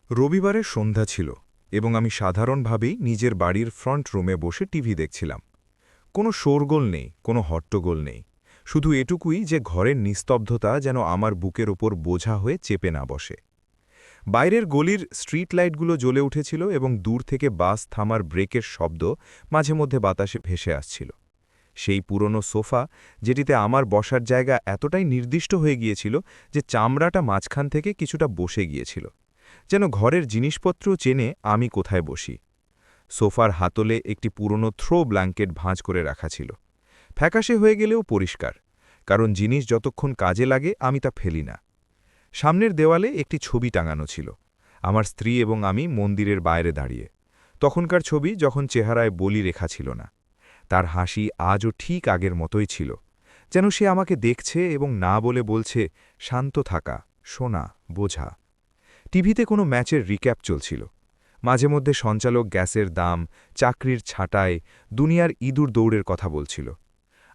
রবিবারের সন্ধ্যা ছিল এবং আমি সাধারণভাবেই নিজের বাড়ির ফ্রন্ট রুমে বসে টিভি দেখছিলাম। কোনো শোরগোল নেই, কোনো হট্টগোল নেই, শুধু এটুকুই যে ঘরের নিস্তব্ধতা যেন আমার বুকের ওপর বোঝা হয়ে চেপে না বসে। বাইরের গলির স্ট্রিট লাইটগুলো জ্বলে উঠেছিল এবং দূর থেকে বাস থামার ব্রেকের শব্দ মাঝে মধ্যে বাতাসে ভেসে আসছিল। সেই পুরনো সোফা, যেটিতে আমার বসার জায়গা এতটাই নির্দিষ্ট হয়ে গিয়েছিল যে চামড়াটা মাঝখান থেকে কিছুটা বসে গিয়েছিল, যেন ঘরের জিনিসপত্র চেনে আমি কোথায় বসি। সোফার হাতলে একটি পুরনো থ্রো ব্ল্যাঙ্কেট ভাঁজ করে রাখা ছিল, ফ্যাকাশে হয়ে গেলেও পরিষ্কার, কারণ জিনিস যতক্ষণ কাজে লাগে আমি তা ফেলি না। সামনের দেওয়ালে একটি ছবি টাঙানো ছিল, আমার স্ত্রী এবং আমি মন্দিরের বাইরে দাঁড়িয়ে। তখনকার ছবি, যখন চেহারায় বলি রেখা ছিল না। তার হাসি আজও ঠিক আগের মতোই ছিল, যেন সে আমাকে দেখছে এবং না বলে বলছে, শান্ত থাকা, শোনা, বোঝা। টিভিতে কোনো ম্যাচের রিক্যাপ চলছিল। মাঝে মধ্যে সঞ্চালক গ্যাসের দাম, চাকরির ছাঁটাই, দুনিয়ার ইঁদুর দৌড়ের কথা বলছিল।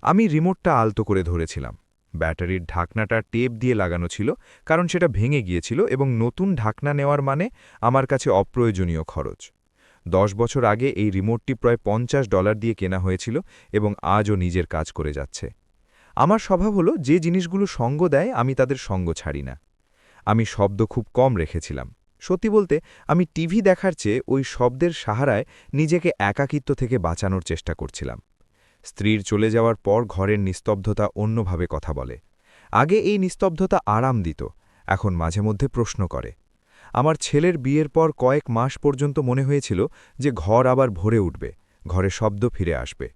আমি রিমোটটা আলতো করে ধরেছিলাম। ব্যাটারির ঢাকনাটা টেপ দিয়ে লাগানো ছিল, কারণ সেটা ভেঙে গিয়েছিল এবং নতুন ঢাকনা নেওয়ার মানে আমার কাছে অপ্রয়োজনীয় খরচ। 10 বছর আগে এই রিমোটটি প্রায় $50 দিয়ে কেনা হয়েছিল এবং আজও নিজের কাজ করে যাচ্ছে। আমার স্বভাব হলো, যে জিনিসগুলো সঙ্গ দেয় আমি তাদের সঙ্গ ছাড়ি না। আমি শব্দ খুব কম রেখেছিলাম। সত্যি বলতে, আমি টিভি দেখার চেয়ে ওই শব্দের সাহারায় নিজেকে একাকিত্ব থেকে বাঁচানোর চেষ্টা করছিলাম। স্ত্রীর চলে যাওয়ার পর ঘরের নিস্তব্ধতা অন্যভাবে কথা বলে। আগে এই নিস্তব্ধতা আরাম দিত, এখন মাঝে মধ্যে প্রশ্ন করে। আমার ছেলের বিয়ের পর কয়েক মাস পর্যন্ত মনে হয়েছিল যে ঘর আবার ভরে উঠবে, ঘরে শব্দ ফিরে আসবে।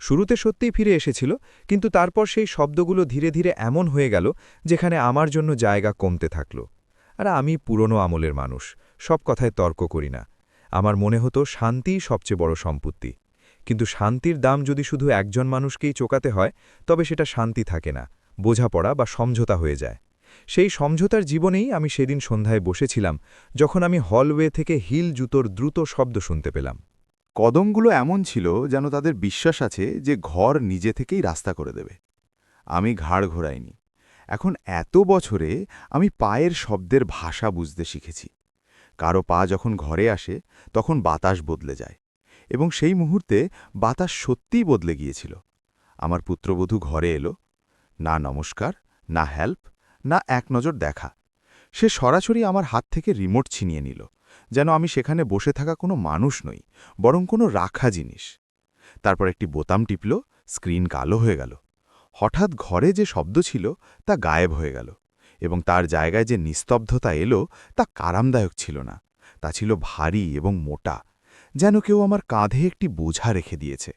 শুরুতে সত্যিই ফিরে এসেছিল, কিন্তু তারপর সেই শব্দগুলো ধীরে ধীরে এমন হয়ে গেল যেখানে আমার জন্য জায়গা কমতে থাকল। আর আমি পুরনো আমলের মানুষ, সব কথায় তর্ক করি না। আমার মনে হতো শান্তিই সবচেয়ে বড় সম্পত্তি। কিন্তু শান্তির দাম যদি শুধু একজন মানুষকেই চোকাতে হয়, তবে সেটা শান্তি থাকে না, বোঝাপড়া বা সমঝোতা হয়ে যায়। সেই সমঝোতার জীবনেই আমি সেদিন সন্ধ্যায় বসেছিলাম, যখন আমি হলওয়ে থেকে হিল জুতোর দ্রুত শব্দ শুনতে পেলাম। কদমগুলো এমন ছিল যেন তাদের বিশ্বাস আছে যে ঘর নিজে থেকেই রাস্তা করে দেবে। আমি ঘাড় ঘোরাইনি। এখন এত বছরে আমি পায়ের শব্দের ভাষা বুঝতে শিখেছি। কারো পা যখন ঘরে আসে, তখন বাতাস বদলে যায়, এবং সেই মুহূর্তে বাতাস সত্যিই বদলে গিয়েছিল। আমার পুত্রবধূ ঘরে এলো। না নমস্কার, না হেল্প, না এক নজর দেখা। সে সরাসরি আমার হাত থেকে রিমোট ছিনিয়ে নিল, যেন আমি সেখানে বসে থাকা কোনো মানুষ নই, বরং কোনো রাখা জিনিস। তারপর একটি বোতাম টিপল, স্ক্রিন কালো হয়ে গেল। হঠাৎ ঘরে যে শব্দ ছিল তা গায়েব হয়ে গেল, এবং তার জায়গায় যে নিস্তব্ধতা এলো তা আরামদায়ক ছিল না, তা ছিল ভারী এবং মোটা, যেন কেউ আমার কাঁধে একটি বোঝা রেখে দিয়েছে।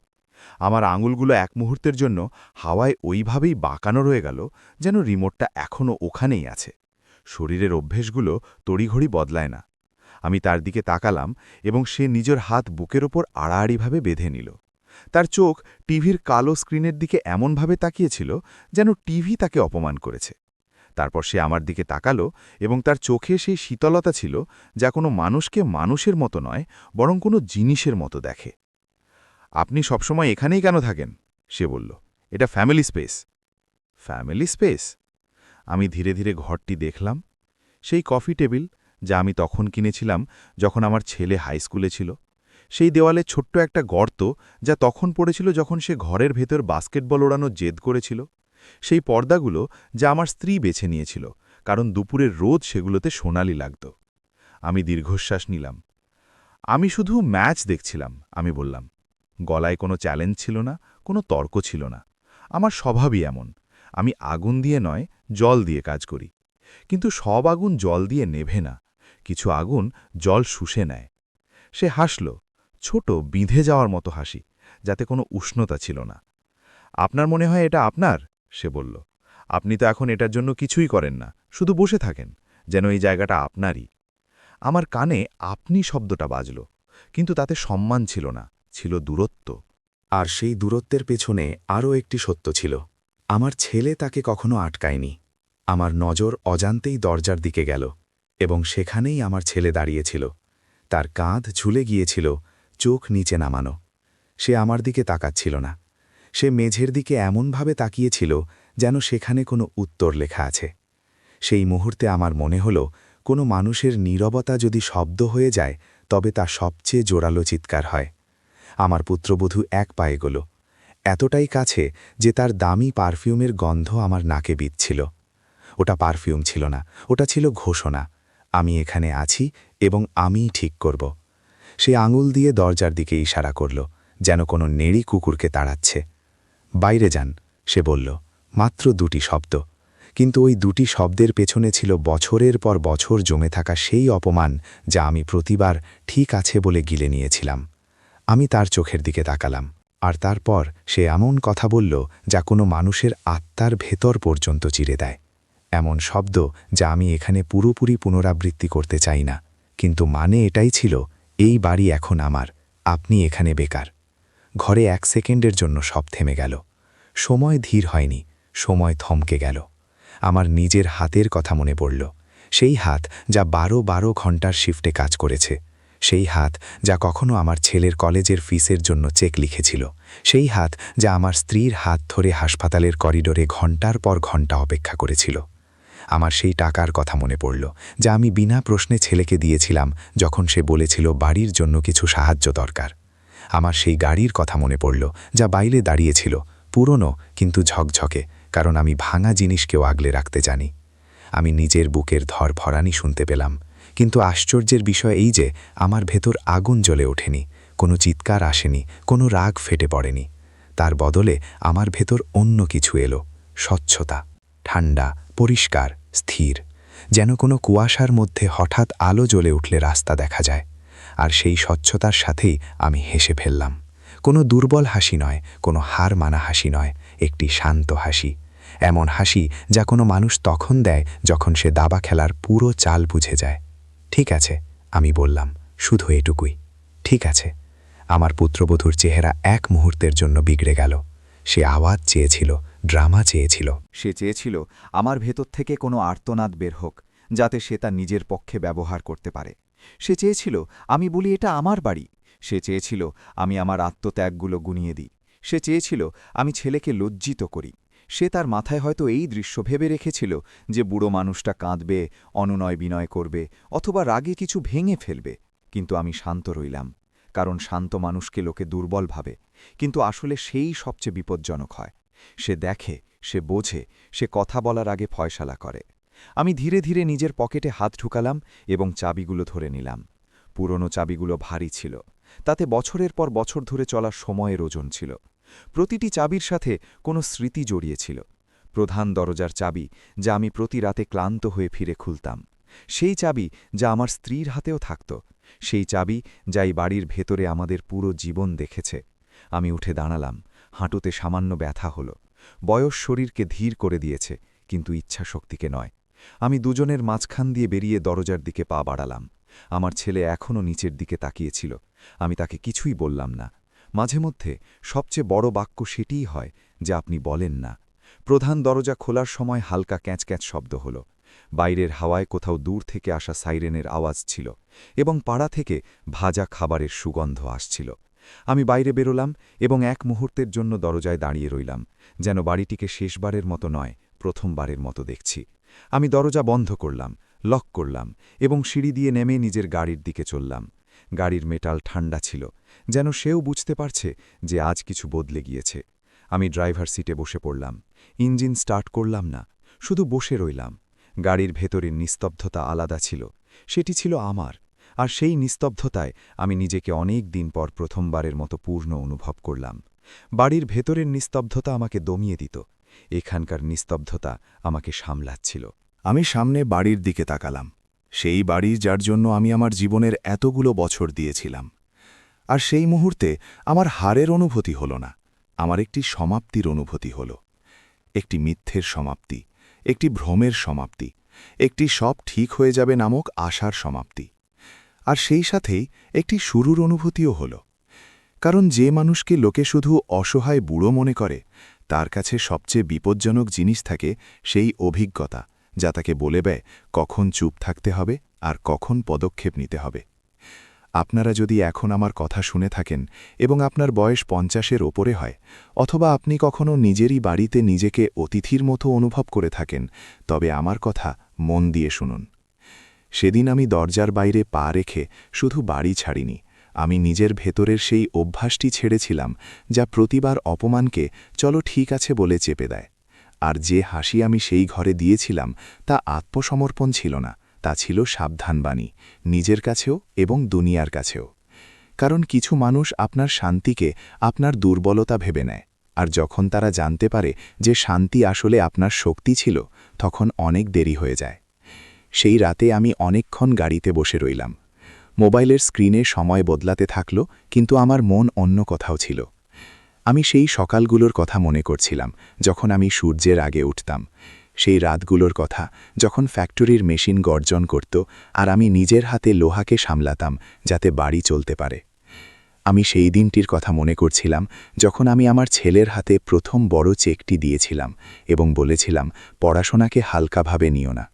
আমার আঙুলগুলো এক মুহূর্তের জন্য হাওয়ায় ওইভাবেই বাঁকানো রয়ে গেল, যেন রিমোটটা এখনও ওখানেই আছে। শরীরের অভ্যেসগুলো তড়িঘড়ি বদলায় না। আমি তার দিকে তাকালাম, এবং সে নিজের হাত বুকের ওপর আড়াআড়িভাবে বেঁধে নিল। তার চোখ টিভির কালো স্ক্রিনের দিকে এমনভাবে তাকিয়েছিল যেন টিভি তাকে অপমান করেছে। তারপর সে আমার দিকে তাকালো, এবং তার চোখে সেই শীতলতা ছিল যা কোনো মানুষকে মানুষের মতো নয়, বরং কোনো জিনিসের মতো দেখে। আপনি সবসময় এখানেই কেন থাকেন? সে বলল। এটা ফ্যামিলি স্পেস। Family space? আমি ধীরে ধীরে ঘরটি দেখলাম। সেই কফি টেবিল, যা আমি তখন কিনেছিলাম যখন আমার ছেলে হাই স্কুলে ছিল। সেই দেওয়ালে ছোট্ট একটা গর্ত, যা তখন পড়েছিল যখন সে ঘরের ভেতর বাস্কেটবল ওড়ানোর জেদ করেছিল। সেই পর্দাগুলো, যা আমার স্ত্রী বেছে নিয়েছিল, কারণ দুপুরের রোদ সেগুলোতে সোনালি লাগত। আমি দীর্ঘশ্বাস নিলাম। আমি শুধু ম্যাচ দেখছিলাম, আমি বললাম। গলায় কোনো চ্যালেঞ্জ ছিল না, কোনো তর্ক ছিল না। আমার স্বভাবই এমন। আমি আগুন দিয়ে নয়, জল দিয়ে কাজ করি। কিন্তু সব আগুন জল দিয়ে নেভে না, কিছু আগুন জল শুষে নেয়। সে হাসল, ছোট বিঁধে যাওয়ার মতো হাসি, যাতে কোনো উষ্ণতা ছিল না। আপনার মনে হয় এটা আপনার? সে বলল। আপনি তো এখন এটার জন্য কিছুই করেন না, শুধু বসে থাকেন, যেন এই জায়গাটা আপনারই। আমার কানে আপনি শব্দটা বাজল, কিন্তু তাতে সম্মান ছিল না, ছিল দূরত্ব। আর সেই দূরত্বের পেছনে আরও একটি সত্য ছিল। আমার ছেলে তাকে কখনো আটকায়নি। আমার নজর অজান্তেই দরজার দিকে গেল, এবং সেখানেই আমার ছেলে দাঁড়িয়েছিল। তার কাঁধ ঝুলে গিয়েছিল, চোখ নিচে নামানো। সে আমার দিকে তাকাচ্ছিল না। সে মেঝের দিকে এমনভাবে তাকিয়েছিল যেন সেখানে কোনো উত্তর লেখা আছে। সেই মুহূর্তে আমার মনে হল, কোনো মানুষের নীরবতা যদি শব্দ হয়ে যায় তবে তা সবচেয়ে জোরালো চিৎকার হয়। আমার পুত্রবধূ এক পায়ে গেল, এতটাই কাছে যে তার দামি পারফিউমের গন্ধ আমার নাকে বিঁধছিল। ওটা পারফিউম ছিল না, ওটা ছিল ঘোষণা, আমি এখানে আছি এবং আমিই ঠিক করব। সে আঙুল দিয়ে দরজার দিকে ইশারা করল, যেন কোনো নেড়ি কুকুরকে তাড়াচ্ছে। বাইরে যান, সে বলল। মাত্র দুটি শব্দ, কিন্তু ওই দুটি শব্দের পেছনে ছিল বছরের পর বছর জমে থাকা সেই অপমান যা আমি প্রতিবার ঠিক আছে বলে গিলে নিয়েছিলাম। আমি তার চোখের দিকে তাকালাম, আর তারপর সে এমন কথা বলল যা কোনো মানুষের আত্মার ভেতর পর্যন্ত চিরে দেয়। এমন শব্দ যা আমি এখানে পুরোপুরি পুনরাবৃত্তি করতে চাই না, কিন্তু মানে এটাই ছিল, এই বাড়ি এখন আমার, আপনি এখানে বেকার। ঘরে ১ সেকেন্ডের জন্য সব থেমে গেল। সময় ধীর হয়নি, সময় থমকে গেল। আমার নিজের হাতের কথা মনে পড়ল, সেই হাত যা ১২ ঘন্টার শিফটে কাজ করেছে, সেই হাত যা কখনো আমার ছেলের কলেজের ফিসের জন্য চেক লিখেছিল, সেই হাত যা আমার স্ত্রীর হাত ধরে হাসপাতালের করিডোরে ঘন্টার পর ঘন্টা অপেক্ষা করেছিল। আমার সেই টাকার কথা মনে পড়ল যা আমি বিনা প্রশ্নে ছেলেকে দিয়েছিলাম যখন সে বলেছিল বাড়ির জন্য কিছু সাহায্য দরকার। আমার সেই গাড়ির কথা মনে পড়ল যা বাইরে দাঁড়িয়েছিল, পুরনো কিন্তু ঝকঝকে, কারণ আমি ভাঙা জিনিসকেও আগলে রাখতে জানি। আমি নিজের বুকের ধরফরানি শুনতে পেলাম, কিন্তু আশ্চর্যের বিষয় এই যে আমার ভেতর আগুন জ্বলে ওঠেনি, কোনো চিৎকার আসেনি, কোনো রাগ ফেটে পড়েনি। তার বদলে আমার ভেতর অন্য কিছু এলো, স্বচ্ছতা, ঠান্ডা, পরিষ্কার, স্থির, যেন কোনো কুয়াশার মধ্যে হঠাৎ আলো জ্বলে উঠলে রাস্তা দেখা যায়। আর সেই স্বচ্ছতার সাথেই আমি হেসে ফেললাম। কোনো দুর্বল হাসি নয়, কোনো হার মানা হাসি নয়, একটি শান্ত হাসি, এমন হাসি যা কোনো মানুষ তখন দেয় যখন সে দাবা খেলার পুরো চাল বুঝে যায়। ঠিক আছে, আমি বললাম, শুধু এটুকুই। ঠিক আছে। আমার পুত্রবধূর চেহারা এক মুহূর্তের জন্য বিগড়ে গেল। সে আওয়াজ চেয়েছিল, ড্রামা চেয়েছিল। সে চেয়েছিল আমার ভেতর থেকে কোনো আর্তনাদ বের হোক, যাতে সে তা নিজের পক্ষে ব্যবহার করতে পারে। সে চেয়েছিল আমি বলি এটা আমার বাড়ি। সে চেয়েছিল আমি আমার আত্মত্যাগগুলো গুনিয়ে দিই। সে চেয়েছিল আমি ছেলেকে লজ্জিত করি। সে তার মাথায় হয়তো এই দৃশ্য ভেবে রেখেছিল যে বুড়ো মানুষটা কাঁদবে, অনুনয় বিনয় করবে, অথবা রাগে কিছু ভেঙে ফেলবে। কিন্তু আমি শান্ত রইলাম, কারণ শান্ত মানুষকে লোকে দুর্বল ভাবে, কিন্তু আসলে সেই সবচেয়ে বিপজ্জনক হয়। সে দেখে, সে বোঝে, সে কথা বলার আগে ফয়সালা করে। আমি ধীরে ধীরে নিজের পকেটে হাত ঢুকালাম এবং চাবিগুলো ধরে নিলাম। পুরনো চাবিগুলো ভারী ছিল, তাতে বছরের পর বছর ধরে চলার সময়ের ওজন ছিল। প্রতিটি চাবির সাথে কোনো স্মৃতি জড়িয়েছিল। প্রধান দরজার চাবি, যা আমি প্রতি রাতে ক্লান্ত হয়ে ফিরে খুলতাম। সেই চাবি যা আমার স্ত্রীর হাতেও থাকত। সেই চাবি যা এই বাড়ির ভেতরে আমাদের পুরো জীবন দেখেছে। আমি উঠে দাঁড়ালাম, হাঁটুতে সামান্য ব্যথা হলো। বয়স শরীরকে ধীর করে দিয়েছে, কিন্তু ইচ্ছাশক্তিকে নয়। আমি দুজনের মাঝখান দিয়ে বেরিয়ে দরজার দিকে পা বাড়ালাম। আমার ছেলে এখনও নিচের দিকে তাকিয়েছিল। আমি তাকে কিছুই বললাম না। মাঝে মধ্যে সবচেয়ে বড় বাক্য সেটিই হয় যে আপনি বলেন না। প্রধান দরজা খোলার সময় হালকা ক্যাঁচ শব্দ হল। বাইরের হাওয়ায় কোথাও দূর থেকে আসা সাইরেনের আওয়াজ ছিল, এবং পাড়া থেকে ভাজা খাবারের সুগন্ধ আসছিল। আমি বাইরে বেরোলাম এবং এক মুহূর্তের জন্য দরজায় দাঁড়িয়ে রইলাম, যেন বাড়িটিকে শেষবারের মতো নয়, প্রথমবারের মতো দেখছি। আমি দরজা বন্ধ করলাম, লক করলাম এবং সিঁড়ি দিয়ে নেমে নিজের গাড়ির দিকে চললাম। গাড়ির মেটাল ঠান্ডা ছিল, যেন সেও বুঝতে পারছে যে আজ কিছু বদলে গিয়েছে। আমি ড্রাইভার সিটে বসে পড়লাম। ইঞ্জিন স্টার্ট করলাম না, শুধু বসে রইলাম। গাড়ির ভেতরের নিস্তব্ধতা আলাদা ছিল, সেটি ছিল আমার। আর সেই নিস্তব্ধতায় আমি নিজেকে অনেক দিন পর প্রথমবারের মতো পূর্ণ অনুভব করলাম। বাড়ির ভেতরের নিস্তব্ধতা আমাকে দমিয়ে দিত, এখানকার নিস্তব্ধতা আমাকে সামলাচ্ছিল। আমি সামনে বাড়ির দিকে তাকালাম, সেই বাড়ি যার জন্য আমি আমার জীবনের এতগুলো বছর দিয়েছিলাম। আর সেই মুহূর্তে আমার হারের অনুভূতি হল না, আমার একটি সমাপ্তির অনুভূতি হল। একটি মিথ্যের সমাপ্তি, একটি ভ্রমের সমাপ্তি, একটি সব ঠিক হয়ে যাবে নামক আশার সমাপ্তি। আর সেই সাথেই একটি শুরুর অনুভূতিও হল। কারণ যে মানুষকে লোকে শুধু অসহায় বুড়ো মনে করে, তার কাছে সবচেয়ে বিপজ্জনক জিনিস থাকে সেই অভিজ্ঞতা, যা তাকে বলে দেয় কখন চুপ থাকতে হবে আর কখন পদক্ষেপ নিতে হবে। আপনারা যদি এখন আমার কথা শুনে থাকেন এবং আপনার বয়স ৫০-এর ওপরে হয়, অথবা আপনি কখনো নিজেরই বাড়িতে নিজেকে অতিথির মতো অনুভব করে থাকেন, তবে আমার কথা মন দিয়ে শুনুন। সেদিন আমি দরজার বাইরে পা রেখে শুধু বাড়ি ছাড়িনি, আমি নিজের ভেতরের সেই অভ্যাসটি ছেড়েছিলাম যা প্রতিবার অপমানকে চলো ঠিক আছে বলে চেপে দেয়। আর যে হাসি আমি সেই ঘরে দিয়েছিলাম তা আত্মসমর্পণ ছিল না, তা ছিল সাবধানবাণী, নিজের কাছেও এবং দুনিয়ার কাছেও। কারণ কিছু মানুষ আপনার শান্তিকে আপনার দুর্বলতা ভেবে নেয়, আর যখন তারা জানতে পারে যে শান্তি আসলে আপনার শক্তি ছিল, তখন অনেক দেরি হয়ে যায়। সেই রাতে আমি অনেকক্ষণ গাড়িতে বসে রইলাম। মোবাইলের স্ক্রিনে সময় বদলাতে থাকল, কিন্তু আমার মন অন্য কোথাও ছিল। আমি সেই সকালগুলোর কথা মনে করছিলাম যখন আমি সূর্যের আগে উঠতাম, সেই রাতগুলোর কথা যখন ফ্যাক্টরির মেশিন গর্জন করত আর আমি নিজের হাতে লোহাকে সামলাতাম যাতে বাড়ি চলতে পারে। আমি সেই দিনটির কথা মনে করছিলাম যখন আমি আমার ছেলের হাতে প্রথম বড় চেকটি দিয়েছিলাম এবং বলেছিলাম, পড়াশোনাকে হালকাভাবে নিও না।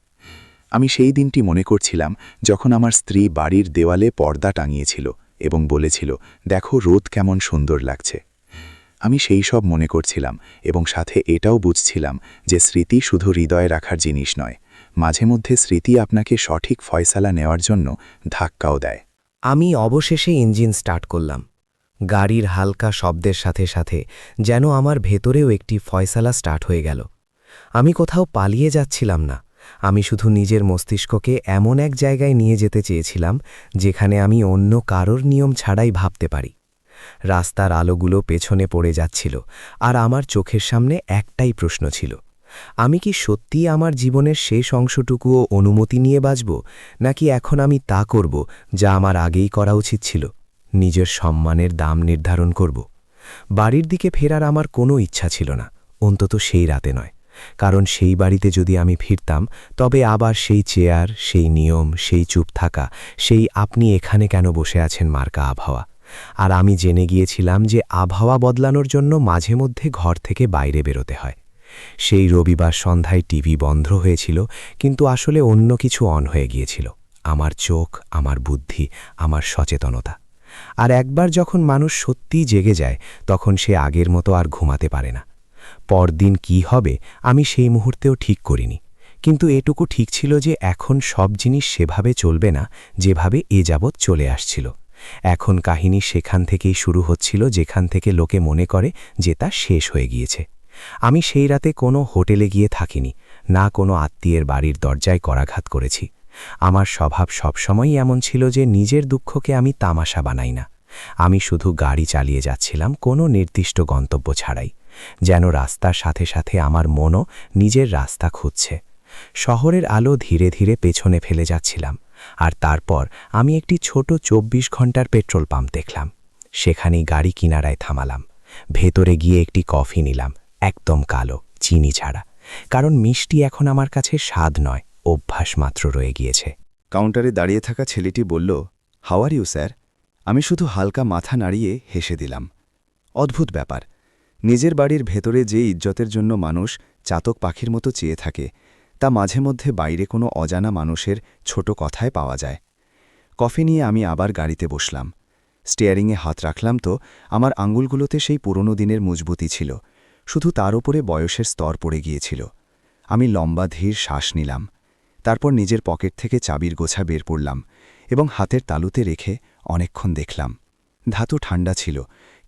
আমি সেই দিনটি মনে করছিলাম যখন আমার স্ত্রী বাড়ির দেওয়ালে পর্দা টাঙিয়েছিল এবং বলেছিল, দেখো রোদ কেমন সুন্দর লাগছে। আমি সেই সব মনে করছিলাম এবং সাথে এটাও বুঝছিলাম যে স্মৃতি শুধু হৃদয়ে রাখার জিনিস নয়, মাঝে মধ্যে স্মৃতি আপনাকে সঠিক ফয়সালা নেওয়ার জন্য ধাক্কাও দেয়। আমি অবশেষে ইঞ্জিন স্টার্ট করলাম। গাড়ির হালকা শব্দের সাথে সাথে যেন আমার ভেতরেও একটি ফয়সালা স্টার্ট হয়ে গেল। আমি কোথাও পালিয়ে যাচ্ছিলাম না, আমি শুধু নিজের মস্তিষ্ককে এমন এক জায়গায় নিয়ে যেতে চেয়েছিলাম যেখানে আমি অন্য কারোর নিয়ম ছাড়াই ভাবতে পারি। রাস্তার আলোগুলো পেছনে পড়ে যাচ্ছিল, আর আমার চোখের সামনে একটাই প্রশ্ন ছিল, আমি কি সত্যিই আমার জীবনের শেষ অংশটুকুও অনুমতি নিয়ে বাঁচব, নাকি এখন আমি তা করব যা আমার আগেই করা উচিত ছিল, নিজের সম্মানের দাম নির্ধারণ করব। বাড়ির দিকে ফেরার আমার কোনো ইচ্ছা ছিল না, অন্তত সেই রাতে নয়, কারণ সেই বাড়িতে যদি আমি ফিরতাম তবে আবার সেই চেয়ার, সেই নিয়ম, সেই চুপ থাকা, সেই আপনি এখানে কেন বসে আছেন মার্কা আবহাওয়া। আর আমি জেনে গিয়েছিলাম যে আবহাওয়া বদলানোর জন্য মাঝে মধ্যে ঘর থেকে বাইরে বেরোতে হয়। সেই রবিবার সন্ধ্যায় টিভি বন্ধ হয়েছিল, কিন্তু আসলে অন্য কিছু অন হয়ে গিয়েছিল, আমার চোখ, আমার বুদ্ধি, আমার সচেতনতা। আর একবার যখন মানুষ সত্যিই জেগে যায় তখন সে আগের মতো আর ঘুমাতে পারে না। পরদিন কি হবে আমি সেই মুহূর্তেও ঠিক করিনি, কিন্তু এটুকু ঠিক ছিল যে এখন সব জিনিস সেভাবে চলবে না যেভাবে এ যাবৎ চলে আসছিল। এখন কাহিনী সেখান থেকেই শুরু হচ্ছিল যেখান থেকে লোকে মনে করে যে তা শেষ হয়ে গিয়েছে। আমি সেই রাতে কোনো হোটেলে গিয়ে থাকিনি, না কোনো আত্মীয়ের বাড়ির দরজায় করাঘাত করেছি। আমার স্বভাব সবসময়ই এমন ছিল যে নিজের দুঃখকে আমি তামাশা বানাই না। আমি শুধু গাড়ি চালিয়ে যাচ্ছিলাম কোনো নির্দিষ্ট গন্তব্য ছাড়াই, যেন রাস্তার সাথে সাথে আমার মনও নিজের রাস্তা খুঁজছে। শহরের আলো ধীরে ধীরে পেছনে ফেলে যাচ্ছিলাম, আর তারপর আমি একটি ছোট 24 ঘন্টার পেট্রোল পাম্প দেখলাম। সেখানেই গাড়ি কিনারায় থামালাম। ভেতরে গিয়ে একটি কফি নিলাম, একদম কালো, চিনি ছাড়া, কারণ মিষ্টি এখন আমার কাছে স্বাদ নয়, অভ্যাস মাত্র রয়ে গিয়েছে। কাউন্টারে দাঁড়িয়ে থাকা ছেলেটি বলল, হাউ আর ইউ স্যার? আমি শুধু হালকা মাথা নাড়িয়ে হেসে দিলাম। অদ্ভুত ব্যাপার, নিজের বাড়ির ভেতরে যে ইজ্জতের জন্য মানুষ চাতক পাখির মতো চেয়ে থাকে, তা মাঝে মধ্যে বাইরে কোনো অজানা মানুষের ছোট কথায় পাওয়া যায়। কফি নিয়ে আমি আবার গাড়িতে বসলাম। স্টিয়ারিংয়ে হাত রাখলাম তো আমার আঙুলগুলোতে সেই পুরনো দিনের মজবুতি ছিল, শুধু তার ওপরে বয়সের স্তর পড়ে গিয়েছিল। আমি লম্বা ধীর শ্বাস নিলাম, তারপর নিজের পকেট থেকে চাবির গোছা বের করলাম এবং হাতের তালুতে রেখে অনেকক্ষণ দেখলাম। ধাতু ঠান্ডা ছিল,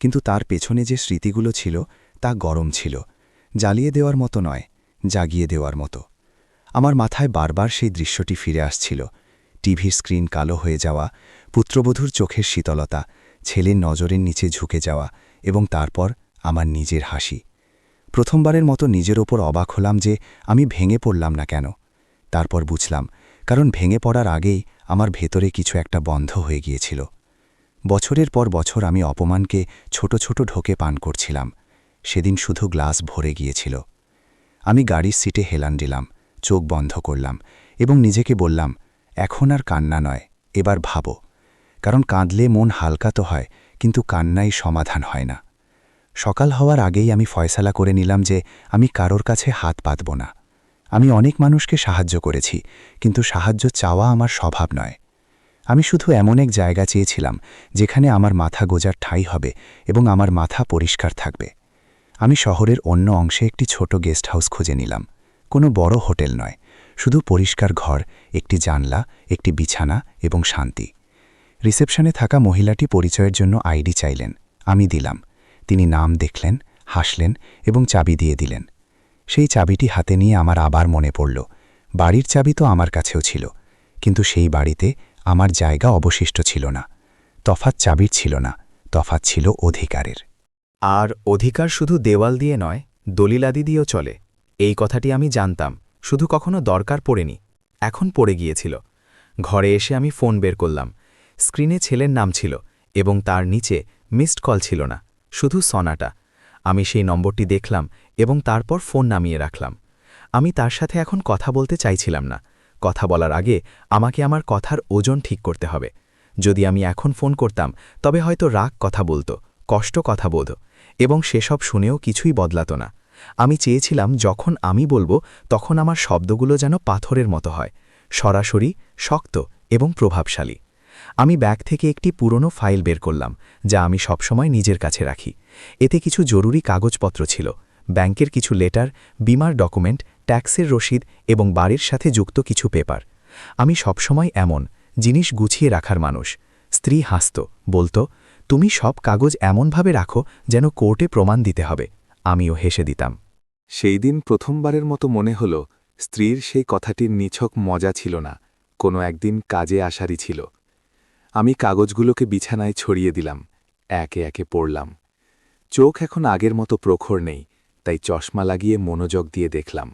কিন্তু তার পেছনে যে স্মৃতিগুলো ছিল তা গরম ছিল, জ্বালিয়ে দেওয়ার মতো নয়, জাগিয়ে দেওয়ার মতো। আমার মাথায় বারবার সেই দৃশ্যটি ফিরে আসছিল, টিভির স্ক্রিন কালো হয়ে যাওয়া, পুত্রবধূর চোখের শীতলতা, ছেলের নজরের নিচে ঝুঁকে যাওয়া এবং তারপর আমার নিজের হাসি। প্রথমবারের মতো নিজের ওপর অবাক হলাম যে আমি ভেঙে পড়লাম না কেন। তারপর বুঝলাম, কারণ ভেঙে পড়ার আগেই আমার ভেতরে কিছু একটা বন্ধ হয়ে গিয়েছিল। বছরের পর বছর আমি অপমানকে ছোট ছোট ঢোকে পান করছিলাম, সেদিন শুধু গ্লাস ভরে গিয়েছিল। আমি গাড়ির সিটে হেলান দিলাম, চোখ বন্ধ করলাম এবং নিজেকে বললাম, এখন আর কান্না নয়, এবার ভাবো। কারণ কাঁদলে মন হালকা তো হয়, কিন্তু কান্নাই সমাধান হয় না। সকাল হওয়ার আগেই আমি ফয়সালা করে নিলাম যে আমি কারোর কাছে হাত পাতব না। আমি অনেক মানুষকে সাহায্য করেছি, কিন্তু সাহায্য চাওয়া আমার স্বভাব নয়। আমি শুধু এমন এক জায়গা চেয়েছিলাম যেখানে আমার মাথা গোজার ঠাঁই হবে এবং আমার মাথা পরিষ্কার থাকবে। আমি শহরের অন্য অংশে একটি ছোট গেস্ট হাউস খুঁজে নিলাম, কোনো বড় হোটেল নয়, শুধু পরিষ্কার ঘর, একটি জানলা, একটি বিছানা এবং শান্তি। রিসেপশনে থাকা মহিলাটি পরিচয়ের জন্য আইডি চাইলেন। আমি দিলাম। তিনি নাম দেখলেন, হাসলেন এবং চাবি দিয়ে দিলেন। সেই চাবিটি হাতে নিয়ে আমার আবার মনে পড়ল, বাড়ির চাবি তো আমার কাছেও ছিল, কিন্তু সেই বাড়িতে আমার জায়গা অবশিষ্ট ছিল না। তফাৎ চাবির ছিল না, তফাৎ ছিল অধিকারের। আর অধিকার শুধু দেওয়াল দিয়ে নয়, দলিলাদি দিয়েও চলে। এই কথাটি আমি জানতাম, শুধু কখনো দরকার পড়েনি। এখন পড়ে গিয়েছিল। ঘরে এসে আমি ফোন বের করলাম। স্ক্রিনে ছেলের নাম ছিল এবং তার নিচে মিসড কল ছিল না, শুধু সনাটা। আমি সেই নম্বরটি দেখলাম এবং তারপর ফোন নামিয়ে রাখলাম। আমি তার সাথে এখন কথা বলতে চাইছিলাম না। কথা বলার আগে আমাকে আমার কথার ওজন ঠিক করতে হবে। যদি আমি এখন ফোন করতাম তবে হয়তো রাগ কথা বলতো, কষ্ট কথা বোধ, এবং সেসব শুনেও কিছুই বদলাতো না। আমি চেয়েছিলাম যখন আমি বলবো তখন আমার শব্দগুলো যেন পাথরের মতো হয়, সরাসরি, শক্ত এবং প্রভাবশালী। আমি ব্যাগ থেকে একটি পুরনো ফাইল বের করলাম, যা আমি সবসময় নিজের কাছে রাখি। এতে কিছু জরুরি কাগজপত্র ছিল, ব্যাংকের কিছু লেটার, বিমার ডকুমেন্ট, ট্যাক্সের রসিদ এবং বাড়ির সাথে যুক্ত কিছু পেপার। আমি সবসময় এমন জিনিস গুছিয়ে রাখার মানুষ। স্ত্রী হাসত, বলতো, তুমি সব কাগজ এমনভাবে রাখো যেন কোর্টে প্রমাণ দিতে হবে। আমিও হেসে দিতাম। সেই দিন প্রথমবারের মতো মনে হল স্ত্রীর সেই কথাটির নিছক মজা ছিল না, কোনো একদিন কাজে আসারই ছিল। আমি কাগজগুলোকে বিছানায় ছড়িয়ে দিলাম, একে একে পড়লাম। চোখ এখন আগের মতো প্রখর নেই, তাই চশমা লাগিয়ে মনোযোগ দিয়ে দেখলাম।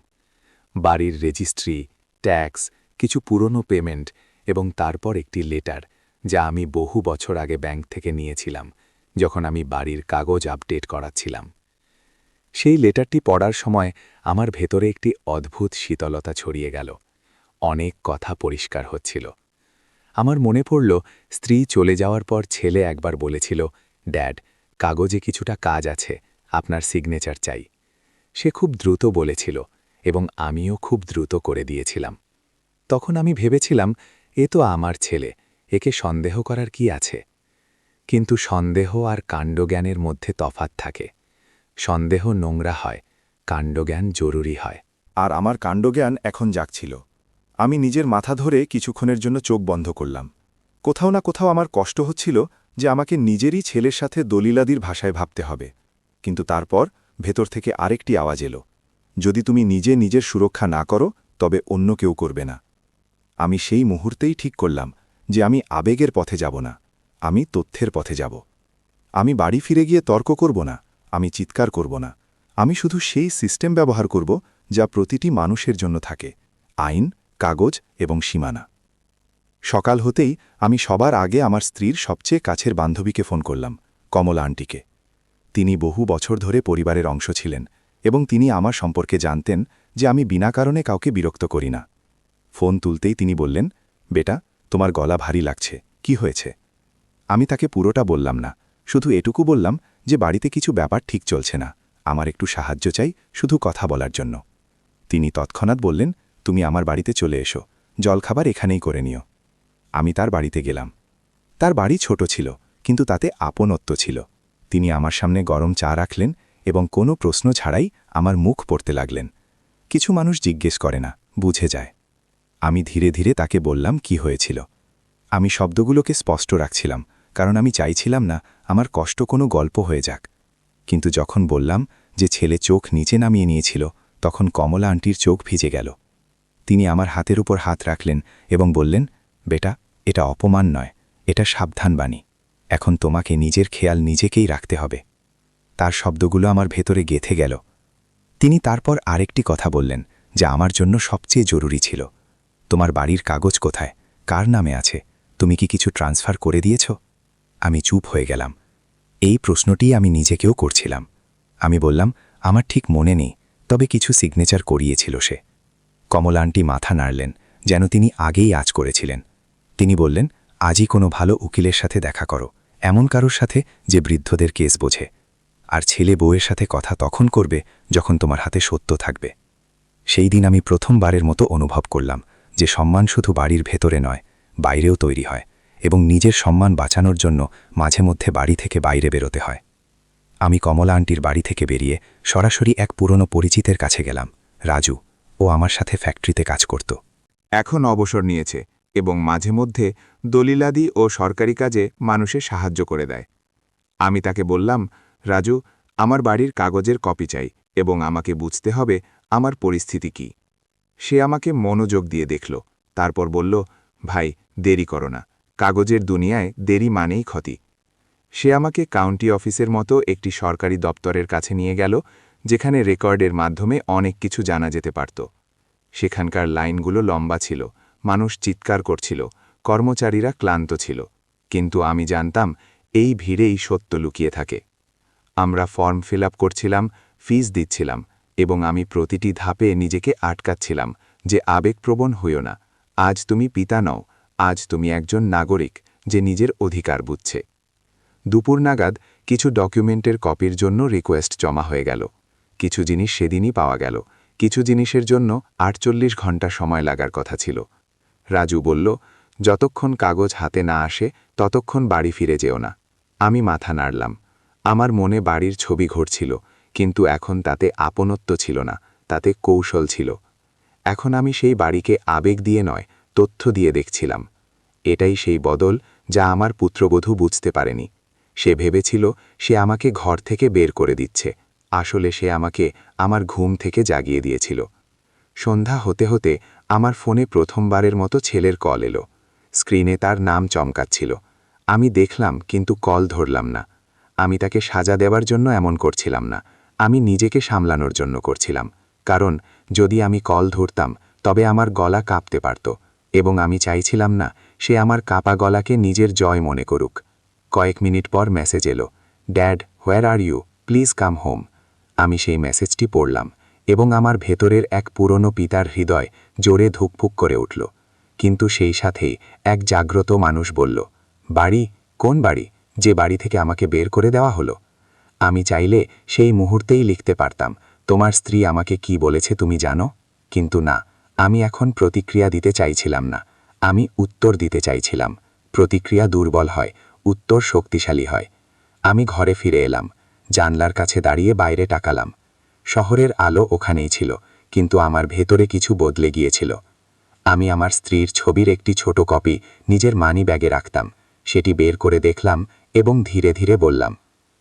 বাড়ির রেজিস্ট্রি, ট্যাক্স, কিছু পুরনো পেমেন্ট এবং তারপর একটি লেটার, যা আমি বহু বছর আগে ব্যাংক থেকে নিয়েছিলাম, যখন আমি বাড়ির কাগজ আপডেট করাচ্ছিলাম। সেই লেটারটি পড়ার সময় আমার ভেতরে একটি অদ্ভুত শীতলতা ছড়িয়ে গেল। অনেক কথা পরিষ্কার হচ্ছিল। আমার মনে পড়ল, স্ত্রী চলে যাওয়ার পর ছেলে একবার বলেছিল, ড্যাড, কাগজে কিছুটা কাজ আছে, আপনার সিগনেচার চাই। সে খুব দ্রুত বলেছিল এবং আমিও খুব দ্রুত করে দিয়েছিলাম। তখন আমি ভেবেছিলাম, এ তো আমার ছেলে, একে সন্দেহ করার কি আছে? কিন্তু সন্দেহ আর কাণ্ডজ্ঞানের মধ্যে তফাৎ থাকে। সন্দেহ নোংরা হয়, কাণ্ডজ্ঞান জরুরি হয়। আর আমার কাণ্ডজ্ঞান এখন জাগছিল। আমি নিজের মাথা ধরে কিছুক্ষণের জন্য চোখ বন্ধ করলাম। কোথাও না কোথাও আমার কষ্ট হচ্ছিল যে আমাকে নিজেরই ছেলের সাথে দলিলাদির ভাষায় ভাবতে হবে। কিন্তু তারপর ভেতর থেকে আরেকটি আওয়াজ এলো, যদি তুমি নিজে নিজের সুরক্ষা না করো তবে অন্য কেউ করবে না। আমি সেই মুহূর্তেই ঠিক করলাম যে আমি আবেগের পথে যাব না, আমি তথ্যের পথে যাব। আমি বাড়ি ফিরে গিয়ে তর্ক করব না, আমি চিৎকার করব না। আমি শুধু সেই সিস্টেম ব্যবহার করব যা প্রতিটি মানুষের জন্য থাকে, আইন, কাগজ এবং সীমানা। সকাল হতেই আমি সবার আগে আমার স্ত্রীর সবচেয়ে কাছের বান্ধবীকে ফোন করলাম, কমলা আন্টিকে। তিনি বহু বছর ধরে পরিবারের অংশ ছিলেন এবং তিনি আমার সম্পর্কে জানতেন যে আমি বিনা কারণে কাউকে বিরক্ত করি না। ফোন তুলতেই তিনি বললেন, বেটা, তোমার গলা ভারী লাগছে, কি হয়েছে? আমি তাকে পুরোটা বললাম না, শুধু এটুকু বললাম যে বাড়িতে কিছু ব্যাপার ঠিক চলছে না, আমার একটু সাহায্য চাই, শুধু কথা বলার জন্য। তিনি তৎক্ষণাৎ বললেন, তুমি আমার বাড়িতে চলে এসো, জলখাবার এখানেই করে নিও। আমি তার বাড়িতে গেলাম। তার বাড়ি ছোট ছিল, কিন্তু তাতে আপনত্ব ছিল। তিনি আমার সামনে গরম চা রাখলেন এবং কোনো প্রশ্ন ছাড়াই আমার মুখ পড়তে লাগলেন। কিছু মানুষ জিজ্ঞেস করে না, বুঝে যায়। আমি ধীরে ধীরে তাকে বললাম কি হয়েছিল। আমি শব্দগুলোকে স্পষ্ট রাখছিলাম, কারণ আমি চাইছিলাম না আমার কষ্ট কোনো গল্প হয়ে যাক। কিন্তু যখন বললাম যে ছেলে চোখ নিচে নামিয়ে নিয়েছিল, তখন কমলা আন্টির চোখ ভিজে গেল। তিনি আমার হাতের উপর হাত রাখলেন এবং বললেন, বেটা, এটা অপমান নয়, এটা সাবধানবাণী। এখন তোমাকে নিজের খেয়াল নিজেকেই রাখতে হবে। তার শব্দগুলো আমার ভেতরে গেঁথে গেল। তিনি তারপর আরেকটি কথা বললেন, যা আমার জন্য সবচেয়ে জরুরি ছিল। তোমার বাড়ির কাগজ কোথায়, কার নামে আছে, তুমি কি কিছু ট্রান্সফার করে দিয়েছ? আমি চুপ হয়ে গেলাম। এই প্রশ্নটিই আমি নিজেকেও করছিলাম। আমি বললাম, আমার ঠিক মনে নেই, তবে কিছু সিগনেচার করিয়েছিল সে। কমলা আন্টি মাথা নাড়লেন, যেন তিনি আগেই আজ করেছিলেন। তিনি বললেন, আজই কোনো ভালো উকিলের সাথে দেখা করো, এমন কারোর সাথে যে বৃদ্ধদের কেস বোঝে। আর ছেলে বউয়ের সাথে কথা তখন করবে যখন তোমার হাতে সত্য থাকবে। সেই দিন আমি প্রথমবারের মতো অনুভব করলাম যে সম্মান শুধু বাড়ির ভেতরে নয়, বাইরেও তৈরি হয়, এবং নিজের সম্মান বাঁচানোর জন্য মাঝে মধ্যে বাড়ি থেকে বাইরে বেরোতে হয়। আমি কমলা আন্টির বাড়ি থেকে বেরিয়ে সরাসরি এক পুরনো পরিচিতের কাছে গেলাম, রাজু। ও আমার সাথে ফ্যাক্টরিতে কাজ করত। এখন অবসর নিয়েছে এবং মাঝে মধ্যে দলিলাদি ও সরকারি কাজে মানুষের সাহায্য করে দেয়। আমি তাকে বললাম, রাজু, আমার বাড়ির কাগজের কপি চাই এবং আমাকে বুঝতে হবে আমার পরিস্থিতি কি। সে আমাকে মনোযোগ দিয়ে দেখল, তারপর বলল, ভাই, দেরি করো না, কাগজের দুনিয়ায় দেরি মানেই ক্ষতি। সে আমাকে কাউন্টি অফিসের মতো একটি সরকারি দপ্তরের কাছে নিয়ে গেল, যেখানে রেকর্ডের মাধ্যমে অনেক কিছু জানা যেতে পারত। সেখানকার লাইনগুলো লম্বা ছিল, মানুষ চিৎকার করছিল, কর্মচারীরা ক্লান্ত ছিল, কিন্তু আমি জানতাম এই ভিড়েই সত্য লুকিয়ে থাকে। আমরা ফর্ম ফিল আপ করছিলাম, ফিস দিচ্ছিলাম, এবং আমি প্রতিটি ধাপে নিজেকে আটকাচ্ছিলাম যে আবেগপ্রবণ হইও না। আজ তুমি পিতা নও, আজ তুমি একজন নাগরিক যে নিজের অধিকার বুঝছে। দুপুর নাগাদ কিছু ডকুমেন্টের কপির জন্য রিকোয়েস্ট জমা হয়ে গেল। কিছু জিনিস সেদিনই পাওয়া গেল, কিছু জিনিসের জন্য 48 ঘন্টা সময় লাগার কথা ছিল। রাজু বলল, যতক্ষণ কাগজ হাতে না আসে ততক্ষণ বাড়ি ফিরে যেও না। আমি মাথা নাড়লাম। আমার মনে বাড়ির ছবি ঘুরছিল, কিন্তু এখন তাতে আপনত্ব ছিল না, তাতে কৌশল ছিল। এখন আমি সেই বাড়িকে আবেগ দিয়ে নয়, তথ্য দিয়ে দেখছিলাম। এটাই সেই বদল যা আমার পুত্রবধূ বুঝতে পারেনি। সে ভেবেছিল সে আমাকে ঘর থেকে বের করে দিচ্ছে, আসলে সে আমাকে আমার ঘুম থেকে জাগিয়ে দিয়েছিল। সন্ধ্যা হতে হতে আমার ফোনে প্রথমবারের মতো ছেলের কল এলো। স্ক্রিনে তার নাম চমকাচ্ছিল। আমি দেখলাম, কিন্তু কল ধরলাম না। আমি তাকে সাজা দেওয়ার জন্য এমন করছিলাম না, আমি নিজেকে সামলানোর জন্য করছিলাম। কারণ যদি আমি কল ধরতাম তবে আমার গলা কাঁপতে পারত, এবং আমি চাইছিলাম না সে আমার কাঁপা গলাকে নিজের জয় মনে করুক। কয়েক মিনিট পর মেসেজ এলো, dad, where are you, please come home. আমি সেই মেসেজটি পড়লাম, এবং আমার ভেতরের এক পুরনো পিতার হৃদয় জোরে ধুকফুক করে উঠল। কিন্তু সেই সাথেই এক জাগ্রত মানুষ বলল, বাড়ি? কোন বাড়ি, যে বাড়ি থেকে আমাকে বের করে দেওয়া হলো? আমি চাইলে সেই মুহূর্তেই লিখতে পারতাম, তোমার স্ত্রী আমাকে কি বলেছে তুমি জানো? কিন্তু না, আমি এখন প্রতিক্রিয়া দিতে চাইছিলাম না, আমি উত্তর দিতে চাইছিলাম। প্রতিক্রিয়া দুর্বল হয়, উত্তর শক্তিশালী হয়। আমি ঘরে ফিরে এলাম, জানলার কাছে দাঁড়িয়ে বাইরে তাকালাম। শহরের আলো ওখানেই ছিল, কিন্তু আমার ভেতরে কিছু বদলে গিয়েছিল। আমি আমার স্ত্রীর ছবির একটি ছোট কপি নিজের মানি ব্যাগে রাখতাম, সেটি বের করে দেখলাম এবং ধীরে ধীরে বললাম,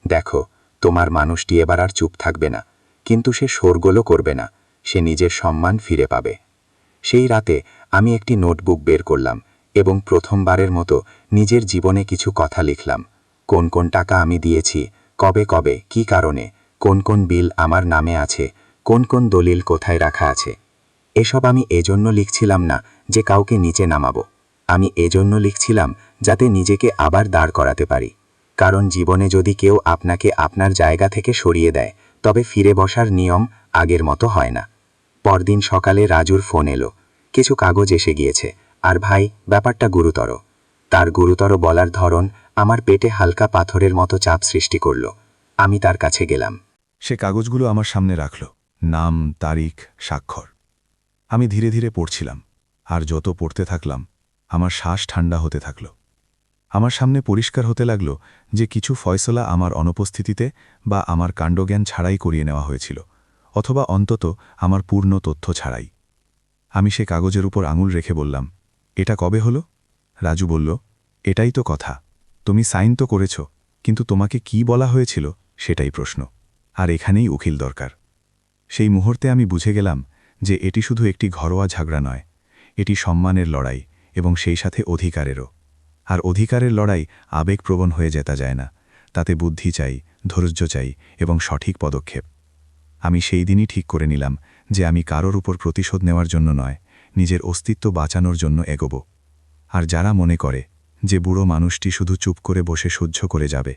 দেখো, তোমার মানুষটি এবার আর চুপ থাকবে না, কিন্তু সে শোরগোলও করবে না, সে নিজের সম্মান ফিরে পাবে। সেই রাতে আমি একটি নোটবুক বের করলাম এবং প্রথমবারের মতো নিজের জীবনে কিছু কথা লিখলাম। কোন কোন টাকা আমি দিয়েছি, কবে কবে, কি কারণে, কোন কোন বিল আমার নামে আছে, কোন কোন দলিল কোথায় রাখা আছে। এসব আমি এজন্য লিখছিলাম না যে কাউকে নিচে নামাবো, আমি এজন্য লিখছিলাম যাতে নিজেকে আবার দাঁড় করাতে পারি। কারণ জীবনে যদি কেউ আপনাকে আপনার জায়গা থেকে সরিয়ে দেয়, তবে ফিরে বসার নিয়ম আগের মতো হয় না। পরদিন সকালে রাজুর ফোন এলো, কিছু কাগজ এসে গিয়েছে, আর ভাই, ব্যাপারটা গুরুতর। তার গুরুতর বলার ধরন আমার পেটে হালকা পাথরের মতো চাপ সৃষ্টি করল। আমি তার কাছে গেলাম। সে কাগজগুলো আমার সামনে রাখল, নাম, তারিখ, স্বাক্ষর। আমি ধীরে ধীরে পড়ছিলাম, আর যত পড়তে থাকলাম আমার শ্বাস ঠান্ডা হতে থাকল। আমার সামনে পরিষ্কার হতে লাগল যে কিছু ফয়সলা আমার অনুপস্থিতিতে বা আমার কাণ্ডজ্ঞান ছাড়াই করিয়ে নেওয়া হয়েছিল, অথবা অন্তত আমার পূর্ণ তথ্য ছাড়াই। আমি সে কাগজের উপর আঙুল রেখে বললাম, এটা কবে হলো? রাজু বলল, এটাই তো কথা, তুমি সাইন তো করেছ, কিন্তু তোমাকে কি বলা হয়েছিল সেটাই প্রশ্ন, আর এখানেই উকিল দরকার। সেই মুহূর্তে আমি বুঝে গেলাম যে এটি শুধু একটি ঘরোয়া ঝগড়া নয়, এটি সম্মানের লড়াই এবং সেই সাথে অধিকারেরও। আর অধিকারের লড়াই আবেগপ্রবণ হয়ে যেতে যায় না, তাতে বুদ্ধি চাই, ধৈর্য চাই এবং সঠিক পদক্ষেপ। আমি সেই দিনই ঠিক করে নিলাম যে আমি কারোর উপর প্রতিশোধ নেওয়ার জন্য নয়, নিজের অস্তিত্ব বাঁচানোর জন্য এগোব। আর যারা মনে করে যে বুড়ো মানুষটি শুধু চুপ করে বসে সহ্য করে যাবে,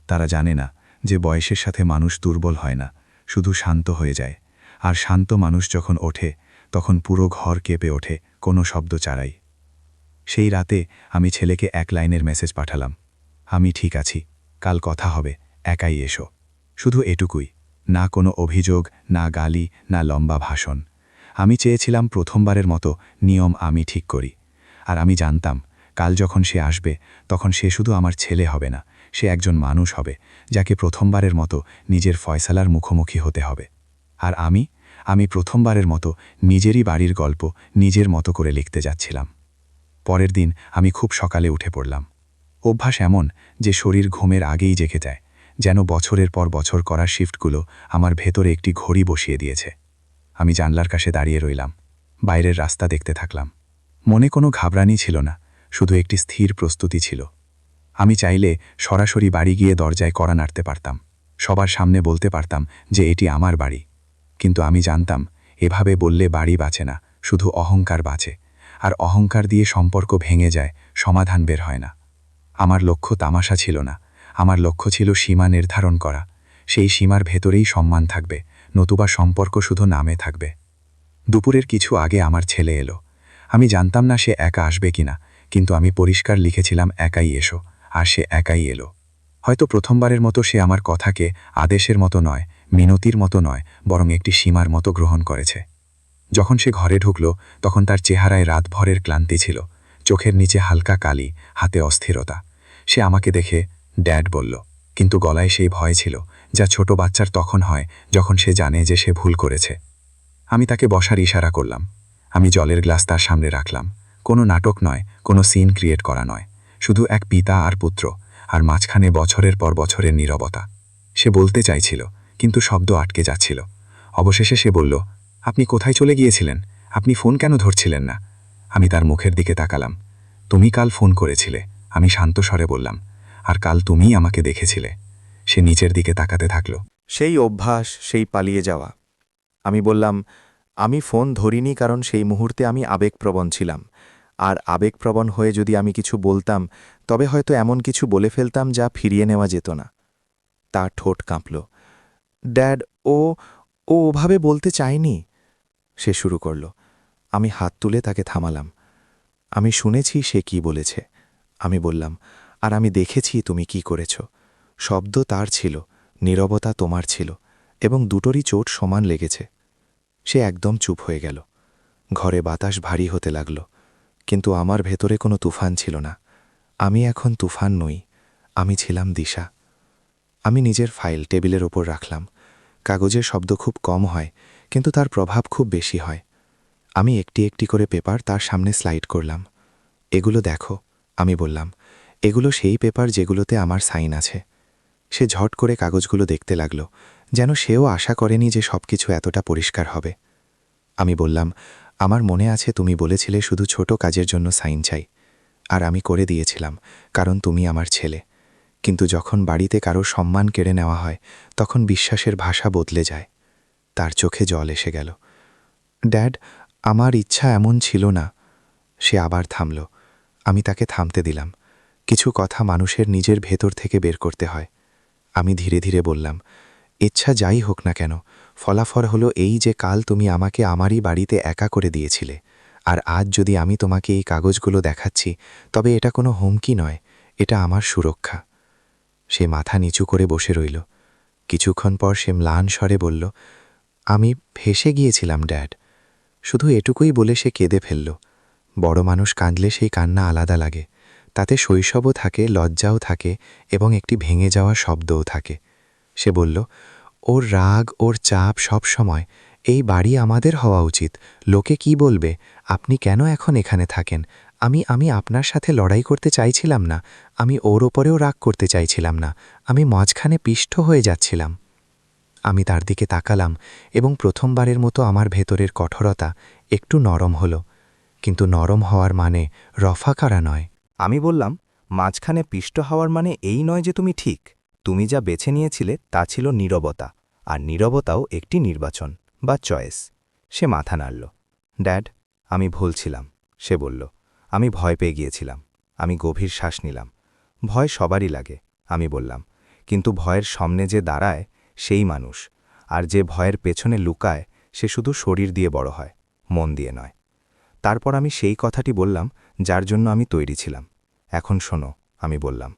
তারা জানে না যে বয়সের সাথে মানুষ দুর্বল হয় না, শুধু শান্ত হয়ে যায়। আর শান্ত মানুষ যখন ওঠে, তখন পুরো ঘর কেঁপে ওঠে কোনো শব্দ ছাড়াই। সেই রাতে আমি ছেলেকে এক লাইনের মেসেজ পাঠালাম, আমি ঠিক আছি, কাল কথা হবে, একাই এসো। শুধু এটুকুই, না কোনো অভিযোগ, না গালি, না লম্বা ভাষণ। আমি চেয়েছিলাম প্রথমবারের মতো নিয়ম আমি ঠিক করি। আর আমি জানতাম, কাল যখন সে আসবে, তখন সে শুধু আমার ছেলে হবে না, সে একজন মানুষ হবে যাকে প্রথমবারের মতো নিজের ফয়সালার মুখোমুখি হতে হবে। আর আমি প্রথমবারের মতো নিজেরই বাড়ির গল্প নিজের মতো করে লিখতে যাচ্ছিলাম। পরের দিন আমি খুব সকালে উঠে পড়লাম। অভ্যাস এমন যে শরীর ঘুমের আগেই জেগে যায়, যেন বছরের পর বছর করা শিফটগুলো আমার ভেতরে একটি ঘড়ি বসিয়ে দিয়েছে। আমি জানলার কাছে দাঁড়িয়ে রইলাম, বাইরের রাস্তা দেখতে থাকলাম। মনে কোনো ঘাবড়ানি ছিল না, শুধু একটি স্থির প্রস্তুতি ছিল। আমি চাইলে সরাসরি বাড়ি গিয়ে দরজায় কড়া নাড়তে পারতাম, সবার সামনে বলতে পারতাম যে এটি আমার বাড়ি। কিন্তু আমি জানতাম এভাবে বললে বাড়ি বাঁচে না, শুধু অহংকার বাঁচে, আর অহংকার দিয়ে সম্পর্ক ভেঙে যায়, সমাধান বের হয় না। আমার লক্ষ্য তামাশা ছিল না, আমার লক্ষ্য ছিল সীমা নির্ধারণ করা। সেই সীমার ভেতরেই সম্মান থাকবে, নতুবা সম্পর্ক শুধু নামে থাকবে। দুপুরের কিছু আগে আমার ছেলে এলো। আমি জানতাম না সে একা আসবে কিনা, কিন্তু আমি পরিষ্কার লিখেছিলাম একাই এসো, আর সে একাই এলো। হয়তো প্রথমবারের মতো সে আমার কথাকে আদেশের মতো নয়, মিনতির মতো নয়, বরং একটি সীমার মতো গ্রহণ করেছে। যখন সে ঘরে ঢুকল, তখন তার চেহারায় রাতভরের ক্লান্তি ছিল, চোখের নিচে হালকা কালি, হাতে অস্থিরতা। সে আমাকে দেখে ড্যাড বলল, কিন্তু গলায় সেই ভয় ছিল যা ছোট বাচ্চার তখন হয় যখন সে জানে যে সে ভুল করেছে। আমি তাকে বসার ইশারা করলাম। আমি জলের গ্লাস তার সামনে রাখলাম। কোনো নাটক নয়, কোনো সিন ক্রিয়েট করা নয়, শুধু এক পিতা আর পুত্র, আর মাঝখানে বছরের পর বছরের নীরবতা। সে বলতে চাইছিল, কিন্তু শব্দ আটকে যাচ্ছিল। অবশেষে সে বলল, আপনি কোথায় চলে গিয়েছিলেন? আপনি ফোন কেন ধরছিলেন না? আমি তার মুখের দিকে তাকালাম। তুমি কাল ফোন করেছিলে, আমি শান্ত স্বরে বললাম, আর কাল তুমিই আমাকে দেখেছিলে। সে নিচের দিকে তাকাতে থাকল। সেই অভ্যাস, সেই পালিয়ে যাওয়া। আমি বললাম, আমি ফোন ধরিনি কারণ সেই মুহূর্তে আমি আবেগপ্রবণ ছিলাম, আর আবেগপ্রবণ হয়ে যদি আমি কিছু বলতাম, তবে হয়তো এমন কিছু বলে ফেলতাম যা ফিরিয়ে নেওয়া যেত না। তার ঠোঁট কাঁপল। ড্যাড, ও ওভাবে বলতে চায়নি, সে শুরু করল। আমি হাত তুলে তাকে থামালাম। আমি শুনেছি সে কি বলেছে। আমি বললাম, আর আমি দেখেছি তুমি কি করেছ। শব্দ তার ছিল, নীরবতা তোমার ছিল, এবং দুটোরই চোট সমান লেগেছে। সে একদম চুপ হয়ে গেল। ঘরে বাতাস ভারী হতে লাগল, কিন্তু আমার ভেতরে কোনো তুফান ছিল না। আমি এখন তুফান নই, আমি ছিলাম দিশা। আমি নিজের ফাইল টেবিলের ওপর রাখলাম। কাগজের শব্দ খুব কম হয়, কিন্তু তার প্রভাব খুব বেশি হয়। আমি একটি একটি করে পেপার তার সামনে স্লাইড করলাম। এগুলো দেখো, আমি বললাম, এগুলো সেই পেপার যেগুলোতে আমার সাইন আছে। সে ঝট করে কাগজগুলো দেখতে লাগল, যেন সেও আশা করেনি যে সবকিছু এতটা পরিষ্কার হবে। আমি বললাম, আমার মনে আছে তুমি বলেছিলে শুধু ছোট কাজের জন্য সাইন চাই, আর আমি করে দিয়েছিলাম, কারণ তুমি আমার ছেলে। কিন্তু যখন বাড়িতে কারো সম্মান কেড়ে নেওয়া হয়, তখন বিশ্বাসের ভাষা বদলে যায়। তার চোখে জল এসে গেল। ড্যাড, আমার ইচ্ছা এমন ছিল না। সে আবার থামল। আমি তাকে থামতে দিলাম। কিছু কথা মানুষের নিজের ভেতর থেকে বের করতে হয়। আমি ধীরে ধীরে বললাম, ইচ্ছা যাই হোক না কেন, ফলাফল হলো এই যে কাল তুমি আমাকে আমারই বাড়িতে একা করে দিয়েছিলে, আর আজ যদি আমি তোমাকে এই কাগজগুলো দেখাচ্ছি, তবে এটা কোনো হুমকি নয়, এটা আমার সুরক্ষা। সে মাথা নিচু করে বসে রইল। কিছুক্ষণ পর সে ম্লান স্বরে বলল, আমি ফেঁসে গিয়েছিলাম ড্যাড। শুধু এটুকুই বলে সে কেঁদে ফেলল। বড় মানুষ কাঁদলে সেই কান্না আলাদা লাগে, তাতে শৈশবও থাকে, লজ্জাও থাকে, এবং একটি ভেঙে যাওয়া শব্দও থাকে। সে বলল, ওর রাগ, ওর চাপ সব সময়, এই বাড়ি আমাদের হওয়া উচিত, লোকে কি বলবে, আপনি কেন এখন এখানে থাকেন? আমি আপনার সাথে লড়াই করতে চাইছিলাম না, আমি ওর ওপরেও রাগ করতে চাইছিলাম না, আমি মাঝখানে পিষ্ট হয়ে যাচ্ছিলাম। আমি তার দিকে তাকালাম, এবং প্রথমবারের মতো আমার ভেতরের কঠোরতা একটু নরম হলো, কিন্তু নরম হওয়ার মানে রফা করা নয়। আমি বললাম, মাঝখানে পিষ্ট হওয়ার মানে এই নয় যে তুমি ঠিক। তুমি যা বেছে নিয়েছিলে তা ছিল নীরবতা, আর নীরবতাও একটি নির্বাচন বা চয়েস। সে মাথা নাড়ল। ড্যাড, আমি ভুল ছিলাম, সে বলল। আমি ভয় পেয়ে গিয়েছিলাম। আমি গভীর শ্বাস নিলাম। ভয় সবারই লাগে, আমি বললাম, কিন্তু ভয়ের সামনে যে দাঁড়ায় সেই মানুষ, আর যে ভয়ের পেছনে লুকায় সে শুধু শরীর দিয়ে বড় হয়, মন দিয়ে নয়। তারপর আমি সেই কথাটি বললাম যার জন্য আমি তৈরি ছিলাম। এখন শোনো, আমি বললাম,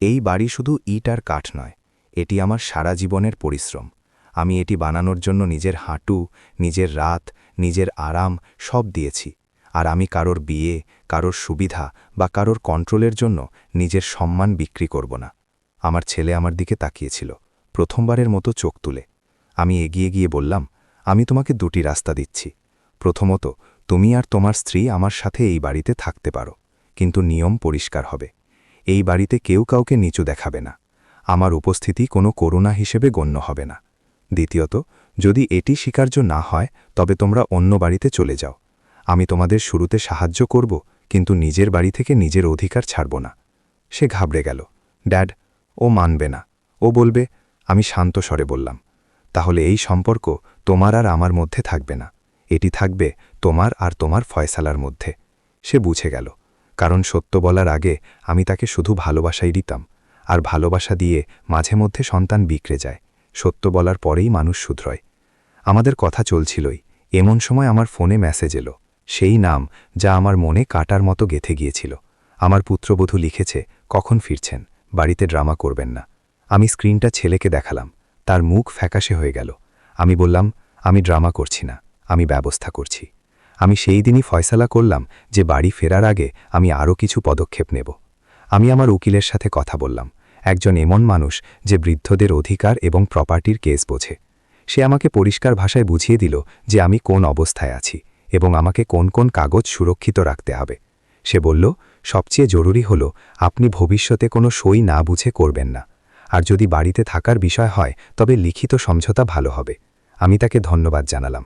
এই বাড়ি শুধু ইট আর কাঠ নয়, এটি আমার সারা জীবনের পরিশ্রম। আমি এটি বানানোর জন্য নিজের হাঁটু, নিজের রাত, নিজের আরাম সব দিয়েছি, আর আমি কারোর বিয়ে, কারোর সুবিধা বা কারোর কন্ট্রোলের জন্য নিজের সম্মান বিক্রি করব না। আমার ছেলে আমার দিকে তাকিয়েছিল, প্রথমবারের মতো চোখ তুলে। আমি এগিয়ে গিয়ে বললাম, আমি তোমাকে দুটি রাস্তা দিচ্ছি। প্রথমত, তুমি আর তোমার স্ত্রী আমার সাথে এই বাড়িতে থাকতে পারো, কিন্তু নিয়ম পরিষ্কার হবে। এই বাড়িতে কেউ কাউকে নিচু দেখাবে না। আমার উপস্থিতি কোনো করুণা হিসেবে গণ্য হবে না। দ্বিতীয়ত, যদি এটি স্বীকার্য না হয় তবে তোমরা অন্য বাড়িতে চলে যাও। আমি তোমাদের শুরুতে সাহায্য করব, কিন্তু নিজের বাড়ি থেকে নিজের অধিকার ছাড়ব না। সে ঘাবড়ে গেল। ড্যাড, ও মানবে না। ও বলবে। আমি শান্ত স্বরে বললাম, তাহলে এই সম্পর্ক তোমার আর আমার মধ্যে থাকবে না। এটি থাকবে তোমার আর তোমার ফয়সালার মধ্যে। সে বুঝে গেল, কারণ সত্য বলার আগে আমি তাকে শুধু ভালোবাসাই দিতাম, আর ভালোবাসা দিয়ে মাঝে মধ্যে সন্তান বিগড়ে যায়। সত্য বলার পরেই মানুষ শুধরয়। আমাদের কথা চলছিলই, এমন সময় আমার ফোনে মেসেজ এলো, সেই নাম যা আমার মনে কাটার মতো গেঁথে গিয়েছিল। আমার পুত্রবধূ লিখেছে, কখন ফিরছেন, বাড়িতে ড্রামা করবেন না। আমি স্ক্রিনটা ছেলেকে দেখালাম, তার মুখ ফ্যাকাশে হয়ে গেল। আমি বললাম, আমি ড্রামা করছি না, আমি ব্যবস্থা করছি। আমি সেই দিনই ফয়সালা করলাম যে বাড়ি ফেরার আগে আমি আরও কিছু পদক্ষেপ নেব। আমি আমার উকিলের সাথে কথা বললাম, একজন এমন মানুষ যে বৃদ্ধদের অধিকার এবং প্রপার্টির কেস বোঝে। সে আমাকে পরিষ্কার ভাষায় বুঝিয়ে দিল যে আমি কোন অবস্থায় আছি এবং আমাকে কোন কোন কাগজ সুরক্ষিত রাখতে হবে। সে বলল, সবচেয়ে জরুরি হল আপনি ভবিষ্যতে কোনো সই না বুঝে করবেন না, আর যদি বাড়িতে থাকার বিষয় হয় তবে লিখিত সমঝোতা ভালো হবে। আমি তাকে ধন্যবাদ জানালাম।